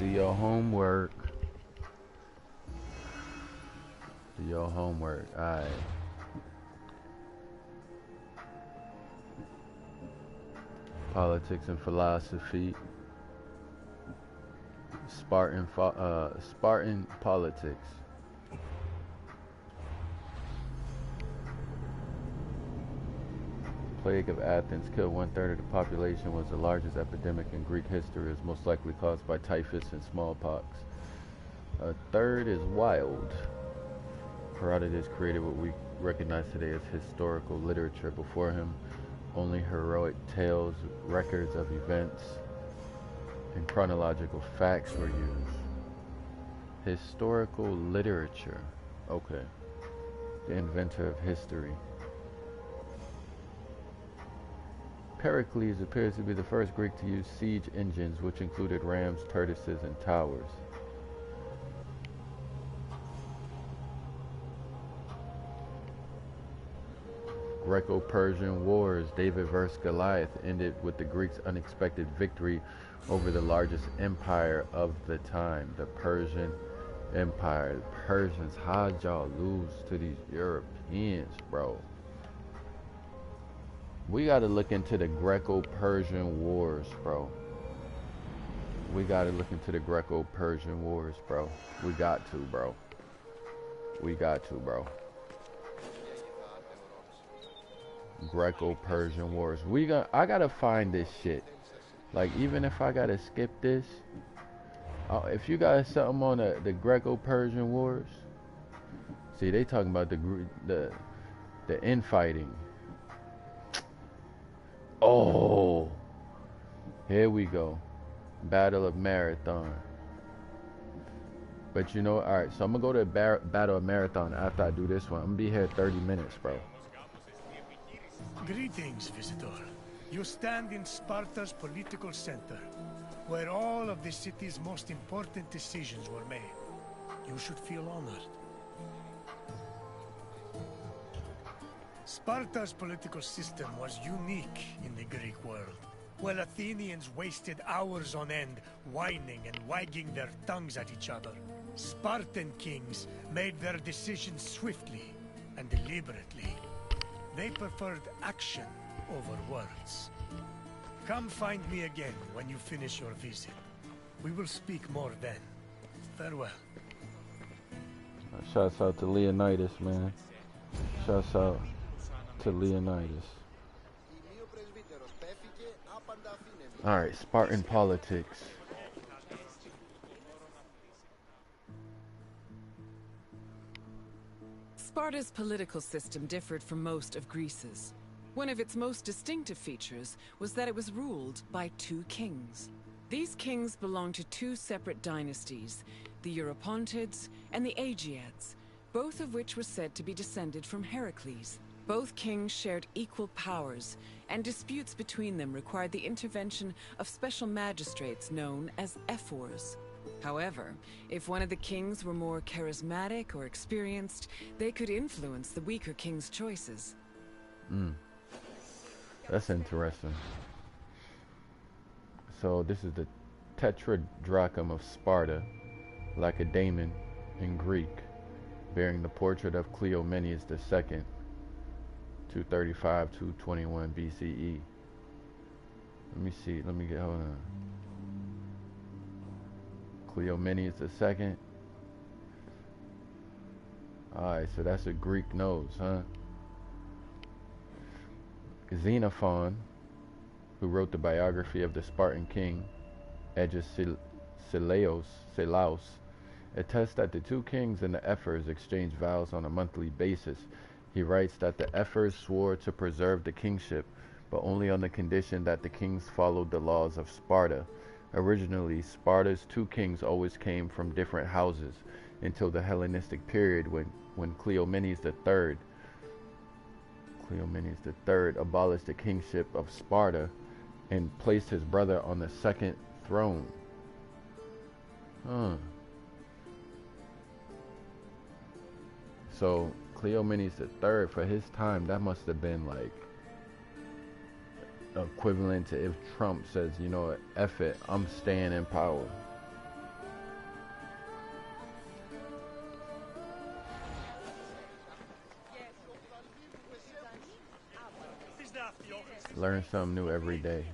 your homework. Do your homework. Alright. Politics and philosophy. Spartan politics. Plague of Athens killed 1/3 of the population, was the largest epidemic in Greek history, is most likely caused by typhus and smallpox. A third is wild. Herodotus created what we recognize today as historical literature. Before him, only heroic tales, records of events, and chronological facts were used. Historical literature. Okay. The inventor of history. Pericles appears to be the first Greek to use siege engines, which included rams, tortoises, and towers. Greco-Persian Wars, David vs. Goliath, ended with the Greeks' unexpected victory over the largest empire of the time, the Persian Empire. The Persians, how'd y'all lose to these Europeans, bro? We gotta look into the Greco-Persian Wars, bro. We gotta look into the Greco-Persian Wars, bro. We got to, bro. We got to, bro. Greco-Persian Wars. I gotta find this shit. Like, even if I gotta skip this, if you got something on the Greco-Persian Wars, see, they talking about the infighting. Oh, here we go. Battle of Marathon. But you know, alright, so I'm gonna go to Battle of Marathon after I do this one. I'm gonna be here 30 minutes, bro. Greetings, visitor. You stand in Sparta's political center, where all of the city's most important decisions were made. You should feel honored. Sparta's political system was unique in the Greek world. While Athenians wasted hours on end whining and wagging their tongues at each other, Spartan kings made their decisions swiftly and deliberately. They preferred action over words. Come find me again when you finish your visit. We will speak more then. Farewell. Shouts out to Leonidas, man. Shouts out to Leonidas. Alright, Spartan politics. Sparta's political system differed from most of Greece's. One of its most distinctive features was that it was ruled by two kings. These kings belonged to two separate dynasties, the Eurypontids and the Aegeads, both of which were said to be descended from Heracles. Both kings shared equal powers, and disputes between them required the intervention of special magistrates known as ephors. However, if one of the kings were more charismatic or experienced, they could influence the weaker king's choices. That's interesting. So this is the Tetradrachm of Sparta, Lacedaemon in Greek, bearing the portrait of Cleomenes II, 235-221 BCE. Let me see. Hold on. Cleomenes II. Alright, so that's a Greek nose, huh? Xenophon, who wrote the biography of the Spartan king, Agesilaus, attests that the two kings and the ephors exchanged vows on a monthly basis. He writes that the ephors swore to preserve the kingship, but only on the condition that the kings followed the laws of Sparta. Originally, Sparta's two kings always came from different houses until the Hellenistic period when Cleomenes III abolished the kingship of Sparta and placed his brother on the second throne. So Cleomenes III, for his time, that must have been like equivalent to if Trump says, you know what, F it, I'm staying in power. Learn something new every day.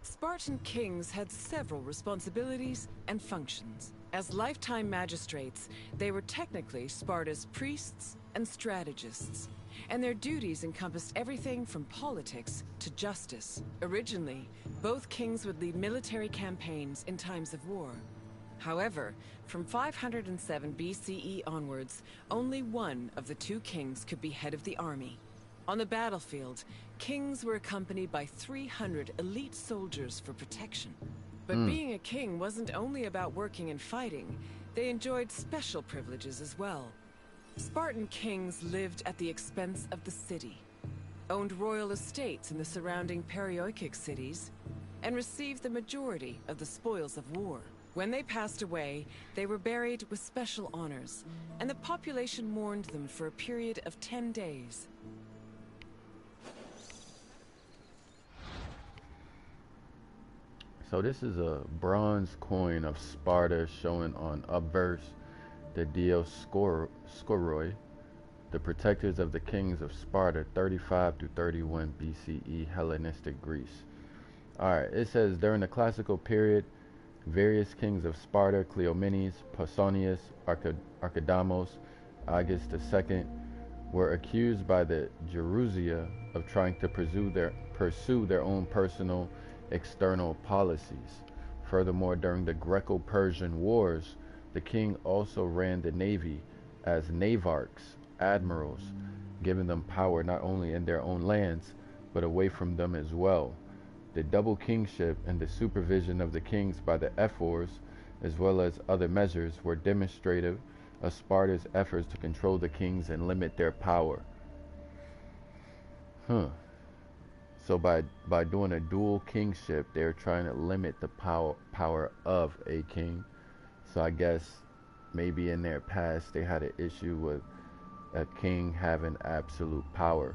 Spartan kings had several responsibilities and functions. As lifetime magistrates, they were technically Sparta's priests and strategists, and their duties encompassed everything from politics to justice. Originally, both kings would lead military campaigns in times of war. However, from 507 BCE onwards, only one of the two kings could be head of the army. On the battlefield, kings were accompanied by 300 elite soldiers for protection. But being a king wasn't only about working and fighting. They enjoyed special privileges as well. Spartan kings lived at the expense of the city, owned royal estates in the surrounding Perioikic cities, and received the majority of the spoils of war. When they passed away, they were buried with special honors, and the population mourned them for a period of 10 days. So this is a bronze coin of Sparta showing on obverse the Dioscoroi, the protectors of the kings of Sparta, 35 to 31 BCE, Hellenistic Greece. Alright, it says during the classical period, various kings of Sparta, Cleomenes, Pausanias, Archidamos, Agis II, were accused by the Gerousia of trying to pursue their own personal external policies. Furthermore, during the Greco-Persian Wars, the king also ran the navy as navarchs, admirals, giving them power not only in their own lands, but away from them as well. The double kingship and the supervision of the kings by the ephors, as well as other measures, were demonstrative of Sparta's efforts to control the kings and limit their power. So by doing a dual kingship, they're trying to limit the power of a king. So I guess maybe in their past they had an issue with a king having absolute power.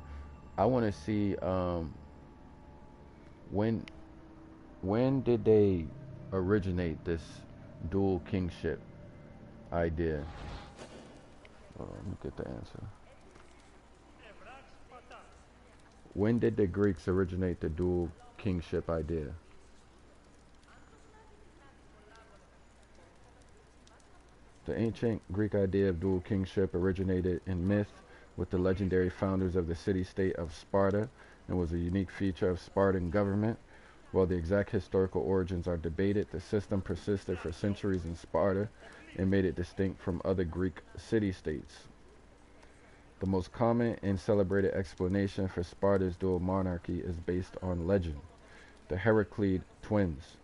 I want to see when did they originate this dual kingship idea? Oh, let me get the answer. When did the Greeks originate the dual kingship idea? The ancient Greek idea of dual kingship originated in myth with the legendary founders of the city-state of Sparta and was a unique feature of Spartan government. While the exact historical origins are debated, the system persisted for centuries in Sparta and made it distinct from other Greek city-states. The most common and celebrated explanation for Sparta's dual monarchy is based on legend, the Heraclid twins.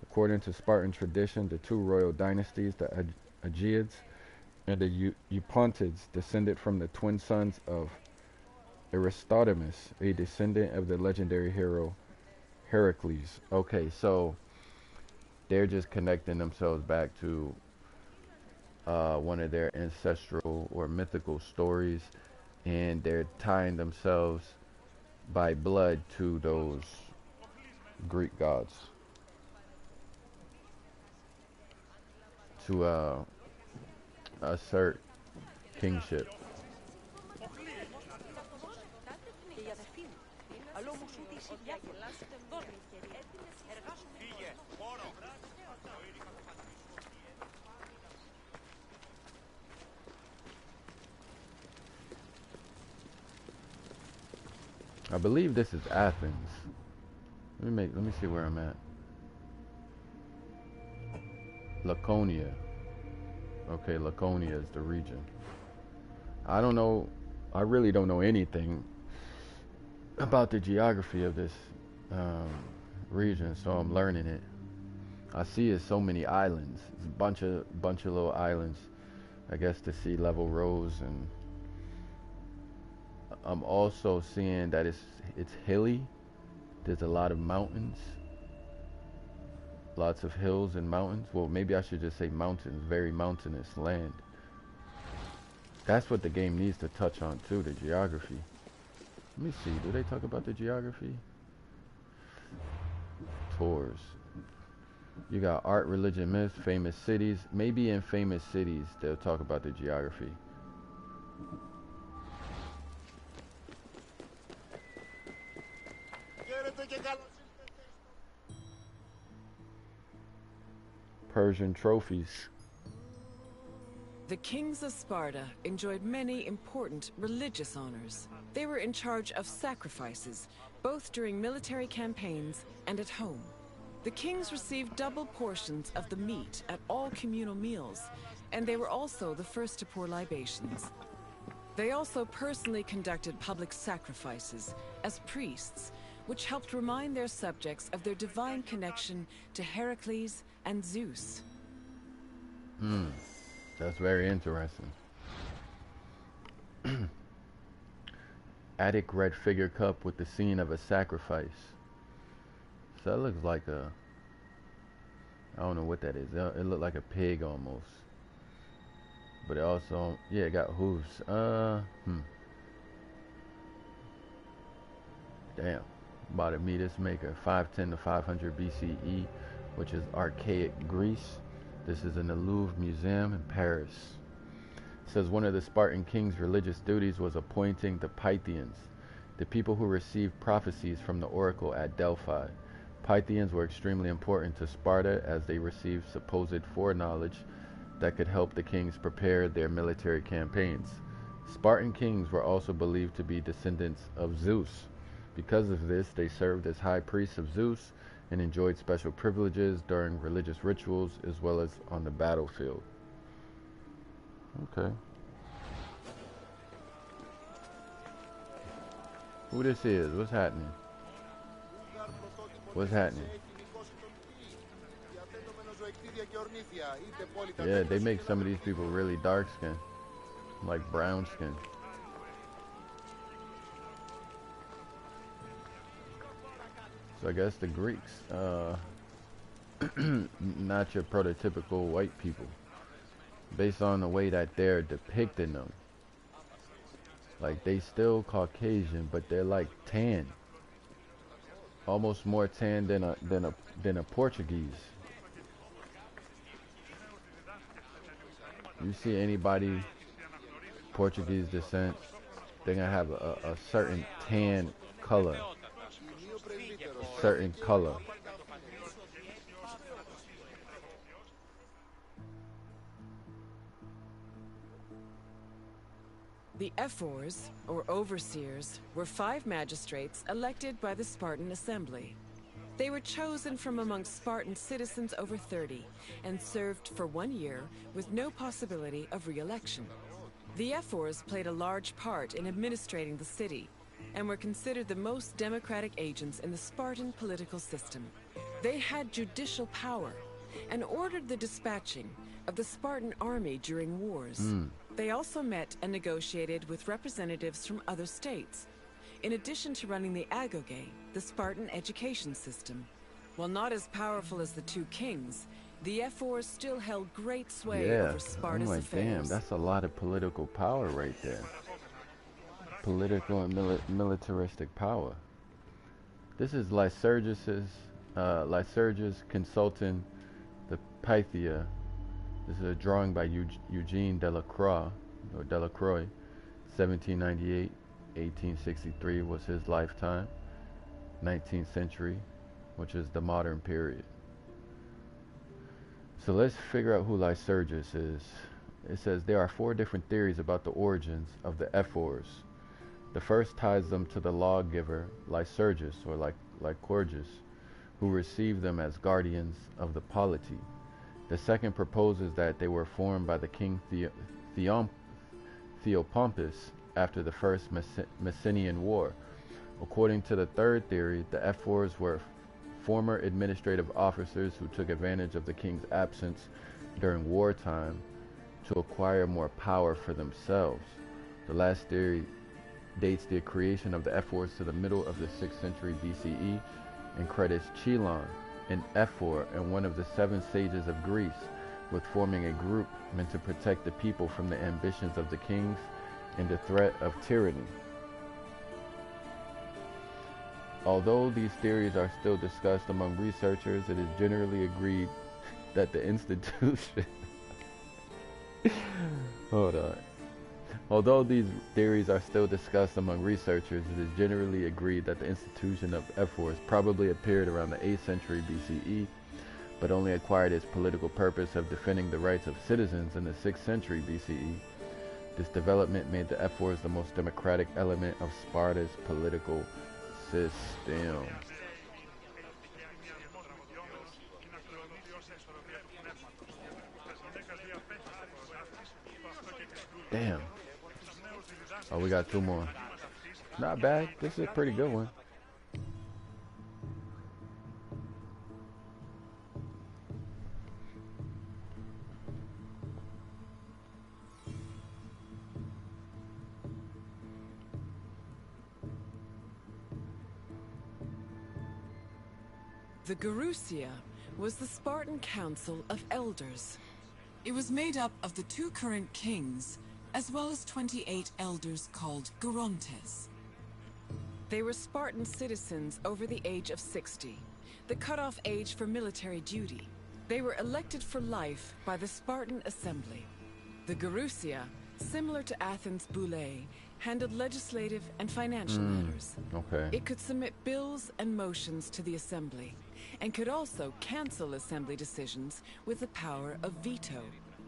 According to Spartan tradition, the two royal dynasties, the Aeacids and the Eupontids, descended from the twin sons of Aristodemus, a descendant of the legendary hero Heracles. Okay, so they're just connecting themselves back to one of their ancestral or mythical stories, and they're tying themselves by blood to those Greek gods to assert kingship. I believe this is Athens. Let me see where I'm at. Laconia. Okay, Laconia is the region. I don't know. I really don't know anything about the geography of this region, so I'm learning it. I see it's so many islands. It's a bunch of little islands. I guess the sea level rose, and I'm also seeing that it's hilly. There's a lot of mountains. Lots of hills and mountains. Well, maybe I should just say mountains. Very mountainous land. That's what the game needs to touch on too, the geography. Let me see. Do they talk about the geography? Tours. You got art, religion, myth, famous cities. Maybe in famous cities they'll talk about the geography. Persian trophies. The kings of Sparta enjoyed many important religious honors. They were in charge of sacrifices, both during military campaigns and at home. The kings received double portions of the meat at all communal meals, and they were also the first to pour libations. They also personally conducted public sacrifices as priests, which helped remind their subjects of their divine connection to Heracles and Zeus. That's very interesting. Attic red figure cup with the scene of a sacrifice. So that looks like a, I don't know what that is. It looked like a pig almost. But it also, yeah, it got hooves. Damn. About a Midas maker, 510 to 500 BCE, which is archaic Greece. This is in the Louvre Museum in Paris. It says one of the Spartan kings' religious duties was appointing the Pythians, the people who received prophecies from the oracle at Delphi. Pythians were extremely important to Sparta as they received supposed foreknowledge that could help the kings prepare their military campaigns. Spartan kings were also believed to be descendants of Zeus. Because of this, they served as high priests of Zeus and enjoyed special privileges during religious rituals as well as on the battlefield. Okay. Who this is? What's happening? What's happening? Yeah, they make some of these people really dark skin, like brown skin. So I guess the Greeks, not your prototypical white people, based on the way that they're depicting them. Like, they still Caucasian, but they're like tan, almost more tan than a Portuguese. You see anybody Portuguese descent, they're gonna have a certain tan color. Certain color. The ephors, or overseers, were 5 magistrates elected by the Spartan assembly. They were chosen from amongst Spartan citizens over 30 and served for 1 year with no possibility of re-election. The ephors played a large part in administrating the city and were considered the most democratic agents in the Spartan political system. They had judicial power and ordered the dispatching of the Spartan army during wars. They also met and negotiated with representatives from other states, in addition to running the Agoge, the Spartan education system. While not as powerful as the 2 kings, the ephors still held great sway over Sparta's I'm like, affairs. damn, that's a lot of political power right there. Political and militaristic power. This is Lycurgus consulting the Pythia. This is a drawing by Eugene Delacroix, 1798, 1863 was his lifetime. 19th century, which is the modern period. So let's figure out who Lycurgus is. It says there are 4 different theories about the origins of the ephors. The first ties them to the lawgiver Lycurgus, or Lycurgus, who received them as guardians of the polity. The second proposes that they were formed by the king Theopompus after the first Messenian War. According to the third theory, the ephors were former administrative officers who took advantage of the king's absence during wartime to acquire more power for themselves. The last theory dates the creation of the ephors to the middle of the 6th century BCE and credits Chilon, an ephor and one of the 7 sages of Greece, with forming a group meant to protect the people from the ambitions of the kings and the threat of tyranny. Although these theories are still discussed among researchers, it is generally agreed that the institution Although these theories are still discussed among researchers, it is generally agreed that the institution of ephors probably appeared around the 8th century BCE, but only acquired its political purpose of defending the rights of citizens in the 6th century BCE. This development made the ephors the most democratic element of Sparta's political system. Damn. Oh, we got 2 more. Not bad. This is a pretty good one. The Gerousia was the Spartan Council of Elders. It was made up of the 2 current kings, as well as 28 elders called Gerontes. They were Spartan citizens over the age of 60, the cutoff age for military duty. They were elected for life by the Spartan Assembly. The Gerousia, similar to Athens' Boulé, handled legislative and financial matters. Okay. It could submit bills and motions to the Assembly, and could also cancel Assembly decisions with the power of veto.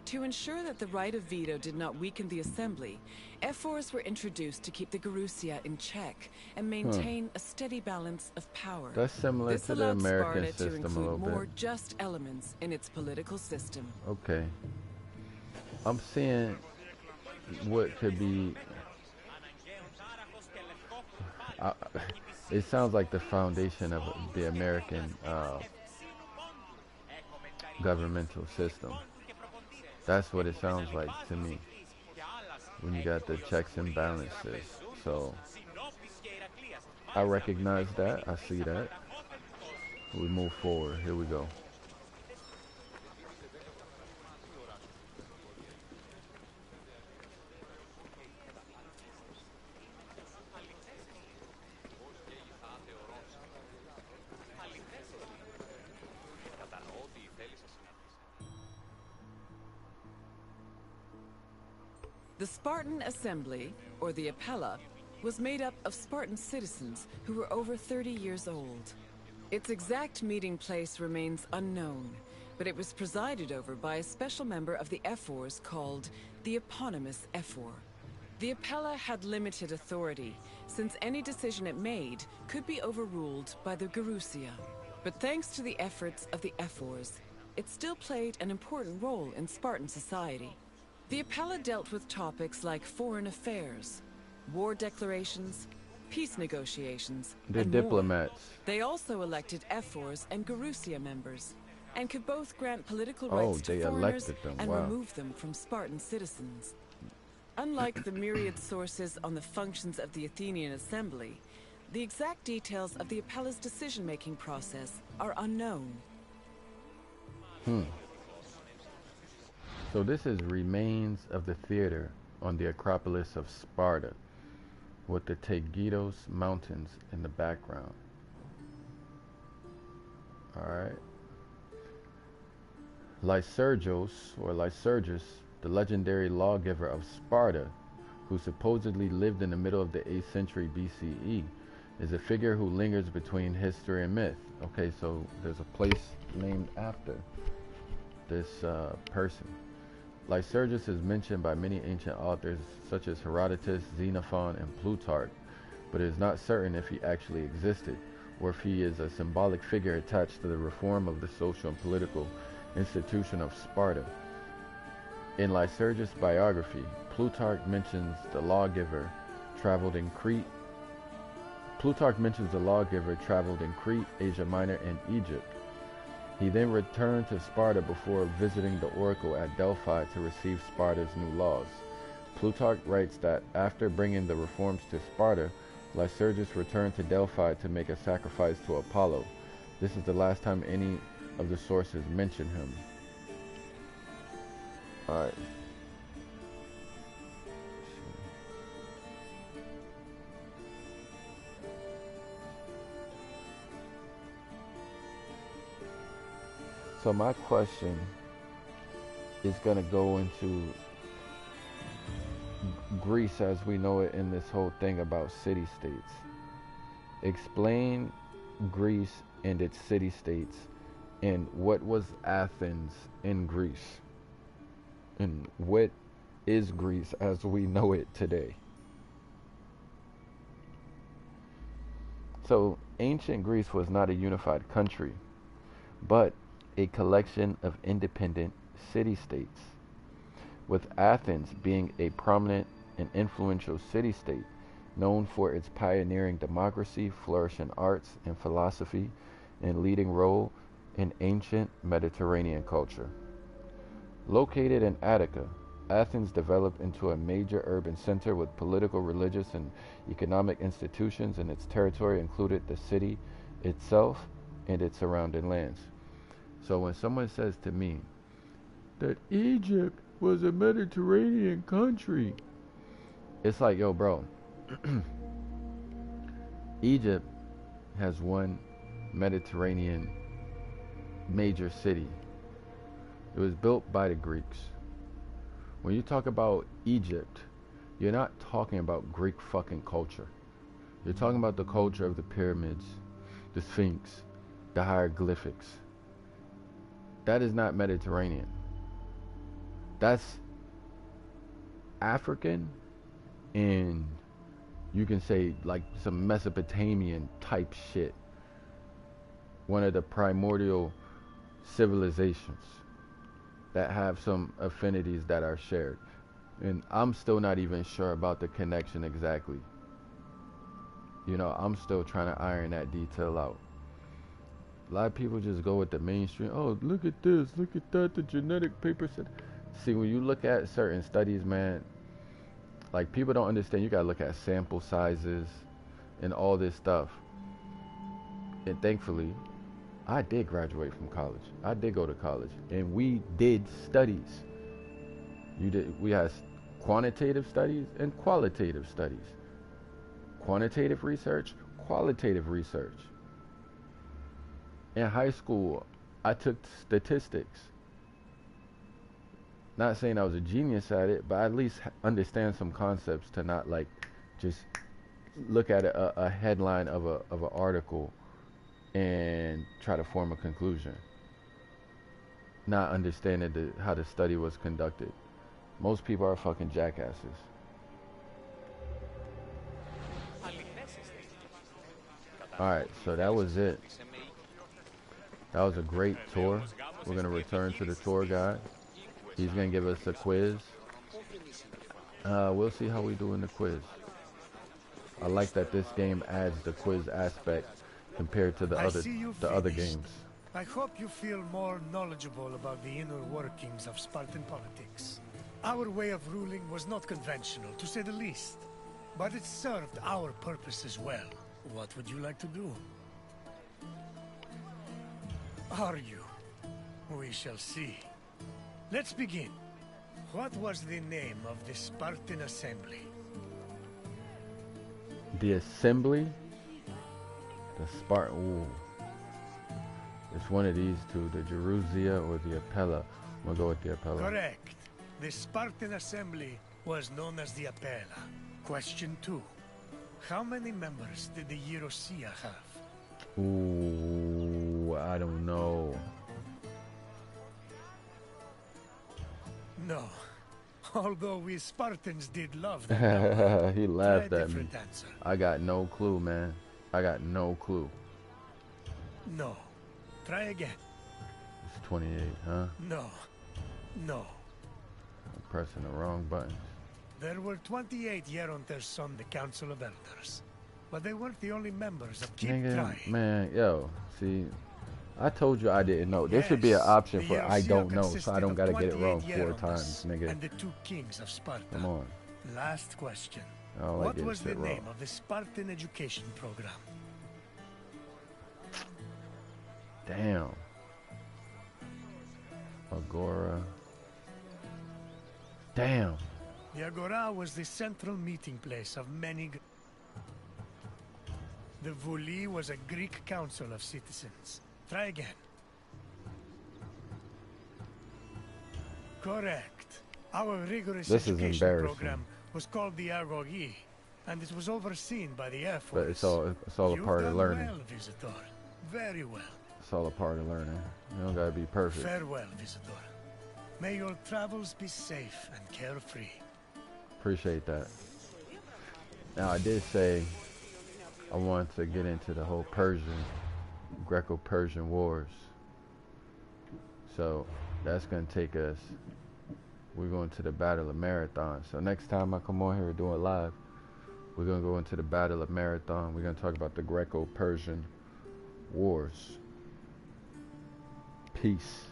To ensure that the right of veto did not weaken the Assembly, ephors were introduced to keep the Gerousia in check and maintain a steady balance of power. That's similar This to the allowed American Sparta to system a include little more bit. just elements in its political system. Okay. I'm seeing what could be... it sounds like the foundation of the American governmental system. That's what it sounds like to me, when you got the checks and balances. So I recognize that. I see that. We move forward. Here we go. The Spartan Assembly, or the Apella, was made up of Spartan citizens who were over 30 years old. Its exact meeting place remains unknown, but it was presided over by a special member of the ephors called the eponymous ephor. The Apella had limited authority, since any decision it made could be overruled by the Gerousia. But thanks to the efforts of the ephors, it still played an important role in Spartan society. The Apella dealt with topics like foreign affairs, war declarations, peace negotiations, They're and more. diplomats. They also elected ephors and Gerousia members, and could both grant political rights to they foreigners elected them. and Wow. remove them from Spartan citizens. Unlike the myriad sources on the functions of the Athenian Assembly, the exact details of the Apella's decision-making process are unknown. So this is remains of the theater on the Acropolis of Sparta, with the Taygetos Mountains in the background. Alright. Lycurgus, or Lycurgus, the legendary lawgiver of Sparta, who supposedly lived in the middle of the 8th century BCE, is a figure who lingers between history and myth. Okay, so there's a place named after this person. Lycurgus is mentioned by many ancient authors such as Herodotus, Xenophon, and Plutarch, but it is not certain if he actually existed, or if he is a symbolic figure attached to the reform of the social and political institution of Sparta. In Lycurgus' biography, Plutarch mentions the lawgiver traveled in Crete, Asia Minor, and Egypt. He then returned to Sparta before visiting the oracle at Delphi to receive Sparta's new laws. Plutarch writes that after bringing the reforms to Sparta, Lycurgus returned to Delphi to make a sacrifice to Apollo. This is the last time any of the sources mention him. Alright. So my question is going to go into Greece as we know it in this whole thing about city-states. Explain Greece and its city-states, and what was Athens in Greece, and what is Greece as we know it today. So, ancient Greece was not a unified country, but a collection of independent city-states, with Athens being a prominent and influential city-state known for its pioneering democracy, flourishing arts and philosophy, and leading role in ancient Mediterranean culture. Located in Attica, Athens developed into a major urban center with political, religious, and economic institutions, and its territory included the city itself and its surrounding lands. So when someone says to me that Egypt was a Mediterranean country, it's like, yo, bro, Egypt has one Mediterranean major city. It was built by the Greeks. When you talk about Egypt, you're not talking about Greek fucking culture. You're talking about the culture of the pyramids, the Sphinx, the hieroglyphics. That is not Mediterranean. That's African, and you can say like some Mesopotamian type shit. One of the primordial civilizations that have some affinities that are shared. And I'm still not even sure about the connection exactly. You know, I'm still trying to iron that detail out. A lot of people just go with the mainstream. Oh, look at this, look at that, the genetic paper said. See, when you look at certain studies, man, like people don't understand, you gotta look at sample sizes and all this stuff. And thankfully, I did graduate from college. I did go to college, and we did studies. We had quantitative studies and qualitative studies. Quantitative research, qualitative research. In high school, I took statistics. Not saying I was a genius at it, but I at least understand some concepts to not like just look at a headline of an article and try to form a conclusion, not understanding how the study was conducted. Most people are fucking jackasses. Alright, so that was it. That was a great tour. We're going to return to the tour guide. He's going to give us a quiz. We'll see how we do in the quiz. I like that this game adds the quiz aspect compared to the other games. I hope you feel more knowledgeable about the inner workings of Spartan politics. Our way of ruling was not conventional, to say the least, but it served our purposes well. What would you like to do? Argue. We shall see. Let's begin. What was the name of the Spartan assembly? The assembly? The Spartan. Ooh. It's one of these two, the Jerussia or the Apella. I'm gonna go with the Apella. Correct. The Spartan assembly was known as the Apella. Question 2. How many members did the Jerussia have? Ooh, I don't know. No. Although we Spartans did love them. He laughed Try a at me. different answer. I got no clue, man. I got no clue. No. Try again. It's 28, huh? No. No. I'm pressing the wrong buttons. There were 28 Geronters on the Council of Elders. But they weren't the only members of Keep Nigga, Trying. man, yo, see, I told you I didn't know. There should be an option for I don't know, so I don't gotta get it wrong 4 times, nigga. And the 2 kings of Sparta. Come on. Last question. I don't like What getting was the shit name wrong. of the Spartan education program? Damn. Agora. Damn. The Agora was the central meeting place of many... The Vuli was a Greek council of citizens. Try again. Correct. Our rigorous This is education embarrassing. program was called the Argogi, and it was overseen by the Air But Force. it's all a part of learning. Well, Visitor. Very well. It's all a part of learning. You don't gotta be perfect. Farewell, Visitor. May your travels be safe and carefree. Appreciate that. Now, I did say I wanted to get into the whole Greco-Persian wars. So that's gonna take us. We're going to the Battle of Marathon. So next time I come on here doing live, we're gonna go into the Battle of Marathon. We're gonna talk about the Greco-Persian wars. Peace.